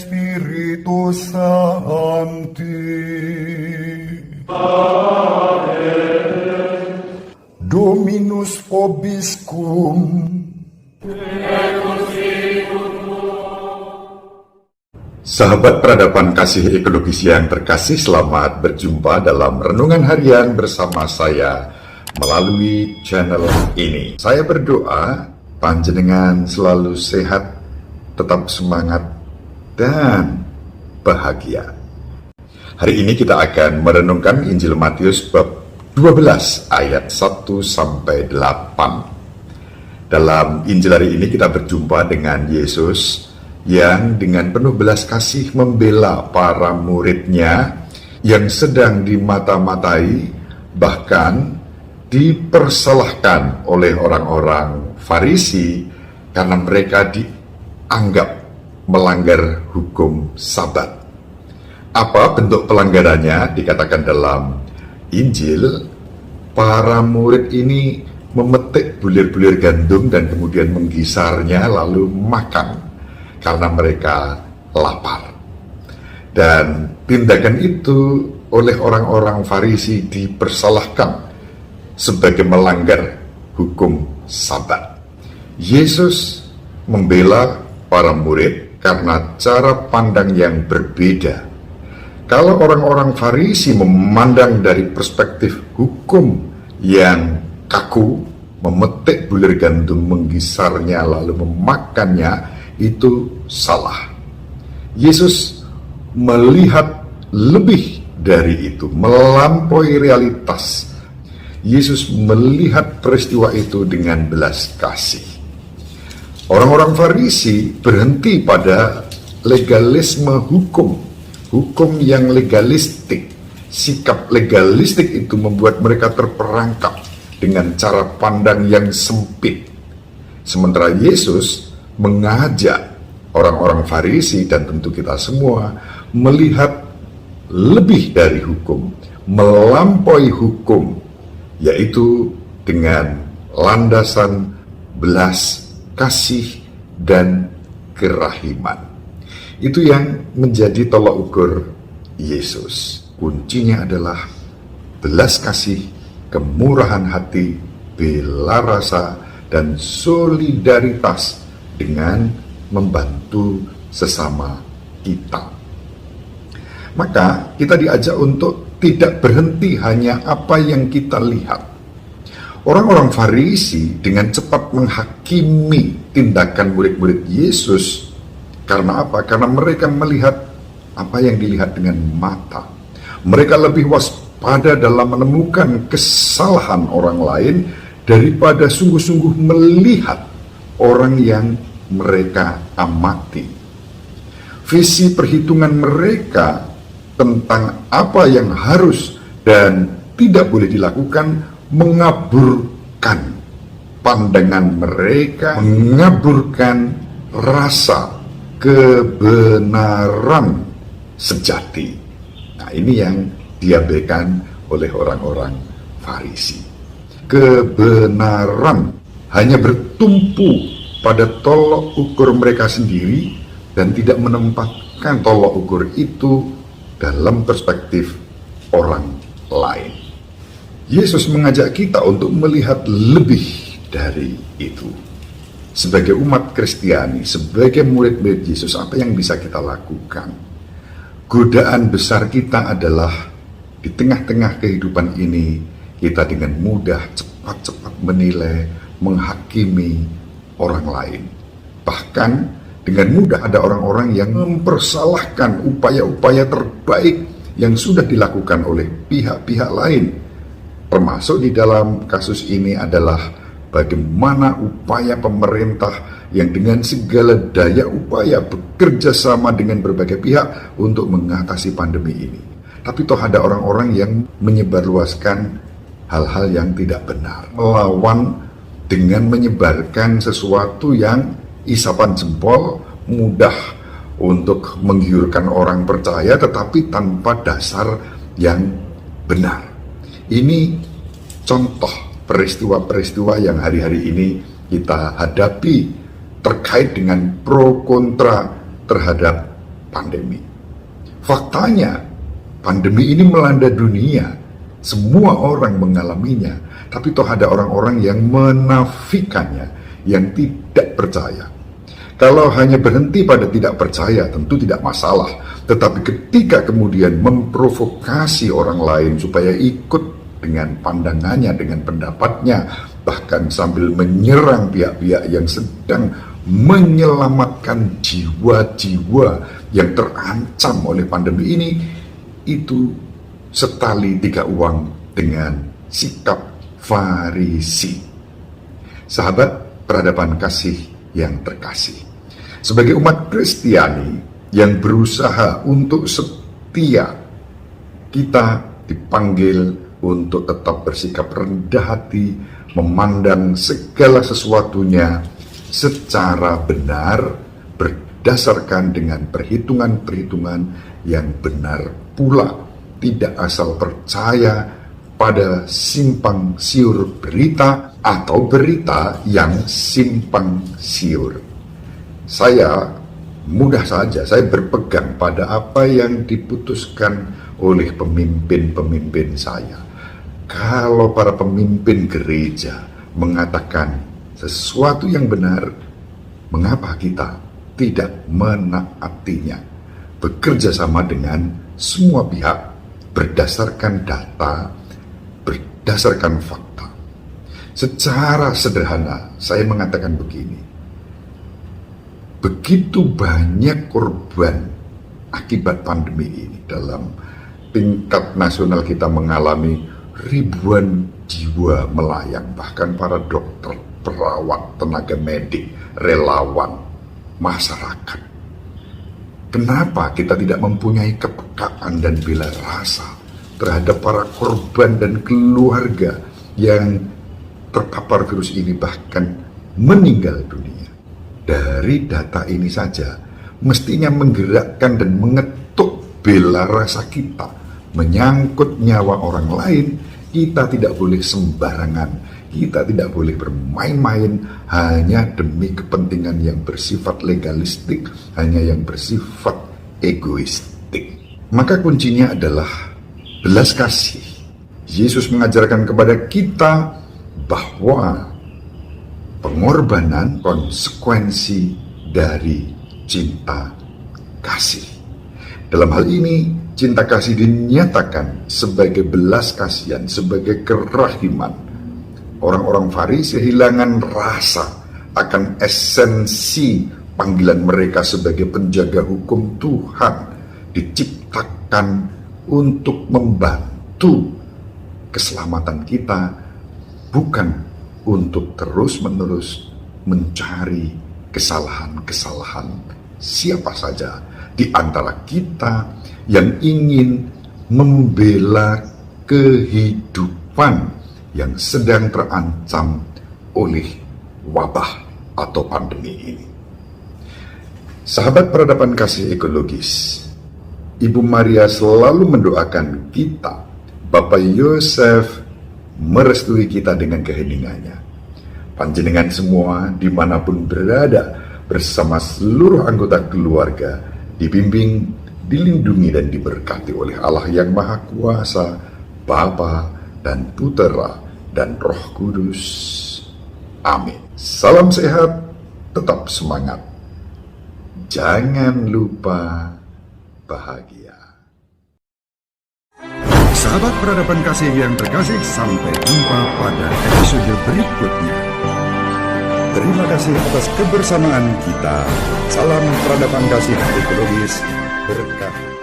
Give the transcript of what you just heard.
Spiritus Sancti. Dominus vobiscum. Sahabat peradaban kasih ekologis yang terkasih, selamat berjumpa dalam Renungan Harian bersama saya melalui channel ini. Saya berdoa panjenengan selalu sehat, tetap semangat, dan bahagia. Hari ini kita akan merenungkan Injil Matius bab 12 ayat 1-8. Dalam Injil hari ini kita berjumpa dengan Yesus yang dengan penuh belas kasih membela para muridnya yang sedang dimata-matai, bahkan dipersalahkan oleh orang-orang Farisi karena mereka dianggap melanggar hukum Sabat. Apa bentuk pelanggarannya? Dikatakan dalam Injil, para murid ini memetik bulir-bulir gandum dan kemudian menggisarnya lalu makan karena mereka lapar. Dan tindakan itu oleh orang-orang Farisi dipersalahkan sebagai melanggar hukum Sabat. Yesus membela para murid karena cara pandang yang berbeda. Kalau orang-orang Farisi memandang dari perspektif hukum yang kaku, memetik bulir gandum, menggisarnya lalu memakannya, itu salah. Yesus melihat lebih dari itu, melampaui realitas. Yesus melihat peristiwa itu dengan belas kasih. Orang-orang Farisi berhenti pada legalisme hukum yang legalistik. Sikap legalistik itu membuat mereka terperangkap dengan cara pandang yang sempit. Sementara Yesus mengajak orang-orang Farisi dan tentu kita semua melihat lebih dari hukum, melampaui hukum, yaitu dengan landasan belas kasih dan kerahiman. Itu yang menjadi tolak ukur Yesus. Kuncinya adalah belas kasih, kemurahan hati, bela rasa, dan solidaritas dengan membantu sesama kita. Maka kita diajak untuk tidak berhenti hanya apa yang kita lihat. Orang-orang Farisi dengan cepat menghakimi tindakan murid-murid Yesus. Karena apa? Karena mereka melihat apa yang dilihat dengan mata. Mereka lebih waspada dalam menemukan kesalahan orang lain daripada sungguh-sungguh melihat orang yang mereka amati. Visi perhitungan mereka tentang apa yang harus dan tidak boleh dilakukan mengaburkan pandangan mereka, mengaburkan rasa kebenaran sejati. Nah, ini yang diabaikan oleh orang-orang Farisi. Kebenaran hanya bertumpu pada tolok ukur mereka sendiri dan tidak menempatkan tolok ukur itu dalam perspektif orang lain. Yesus mengajak kita untuk melihat lebih dari itu. Sebagai umat Kristiani, sebagai murid-murid Yesus, apa yang bisa kita lakukan? Godaan besar kita adalah di tengah-tengah kehidupan ini, kita dengan mudah cepat-cepat menilai, menghakimi orang lain. Bahkan dengan mudah ada orang-orang yang mempersalahkan upaya-upaya terbaik yang sudah dilakukan oleh pihak-pihak lain. Termasuk di dalam kasus ini adalah bagaimana upaya pemerintah yang dengan segala daya upaya bekerja sama dengan berbagai pihak untuk mengatasi pandemi ini. Tapi toh ada orang-orang yang menyebarluaskan hal-hal yang tidak benar, melawan dengan menyebarkan sesuatu yang isapan jempol, mudah untuk menggiurkan orang percaya tetapi tanpa dasar yang benar. Ini contoh peristiwa-peristiwa yang hari-hari ini kita hadapi terkait dengan pro kontra terhadap pandemi. Faktanya, pandemi ini melanda dunia. Semua orang mengalaminya, tapi toh ada orang-orang yang menafikannya, yang tidak percaya. Kalau hanya berhenti pada tidak percaya, tentu tidak masalah. Tetapi ketika kemudian memprovokasi orang lain supaya ikut dengan pandangannya, dengan pendapatnya, bahkan sambil menyerang pihak-pihak yang sedang menyelamatkan jiwa-jiwa yang terancam oleh pandemi ini, itu setali tiga uang dengan sikap Farisi. Sahabat peradaban kasih yang terkasih, sebagai umat Kristiani yang berusaha untuk setia, kita dipanggil untuk tetap bersikap rendah hati, memandang segala sesuatunya secara benar, berdasarkan dengan perhitungan-perhitungan yang benar pula, tidak asal percaya pada simpang siur berita atau berita yang simpang siur. Saya mudah saja, saya berpegang pada apa yang diputuskan oleh pemimpin-pemimpin saya. Kalau para pemimpin gereja mengatakan sesuatu yang benar, mengapa kita tidak menaatinya? Bekerja sama dengan semua pihak berdasarkan data, berdasarkan fakta. Secara sederhana, saya mengatakan begini. Begitu banyak korban akibat pandemi ini. Dalam tingkat nasional kita mengalami ribuan jiwa melayang. Bahkan para dokter, perawat, tenaga medik, relawan, masyarakat. Kenapa kita tidak mempunyai kepekaan dan bela rasa terhadap para korban dan keluarga yang terpapar virus ini, bahkan meninggal dunia? Dari data ini saja mestinya menggerakkan dan mengetuk bela rasa kita. Menyangkut nyawa orang lain, kita tidak boleh sembarangan, kita tidak boleh bermain-main hanya demi kepentingan yang bersifat legalistik, hanya yang bersifat egoistik. Maka kuncinya adalah belas kasih. Yesus mengajarkan kepada kita bahwa pengorbanan konsekuensi dari cinta kasih. Dalam hal ini, cinta kasih dinyatakan sebagai belas kasihan, sebagai kerahiman. Orang-orang Farisi kehilangan rasa akan esensi panggilan mereka sebagai penjaga hukum Tuhan, diciptakan untuk membantu keselamatan kita, bukan untuk terus-menerus mencari kesalahan-kesalahan siapa saja di antara kita yang ingin membela kehidupan yang sedang terancam oleh wabah atau pandemi ini. Sahabat peradaban kasih ekologis, Ibu Maria selalu mendoakan kita, Bapak Yosef merestui kita dengan keheningannya. Panjenengan semua dimanapun berada bersama seluruh anggota keluarga, dibimbing, dilindungi dan diberkati oleh Allah yang Maha Kuasa, Bapa dan Putera dan Roh Kudus. Amin. Salam sehat, tetap semangat. Jangan lupa bahagia. Sahabat peradaban kasih yang terkasih, sampai jumpa pada episode berikutnya. Terima kasih atas kebersamaan kita. Salam peradaban kasih ekologis berkah.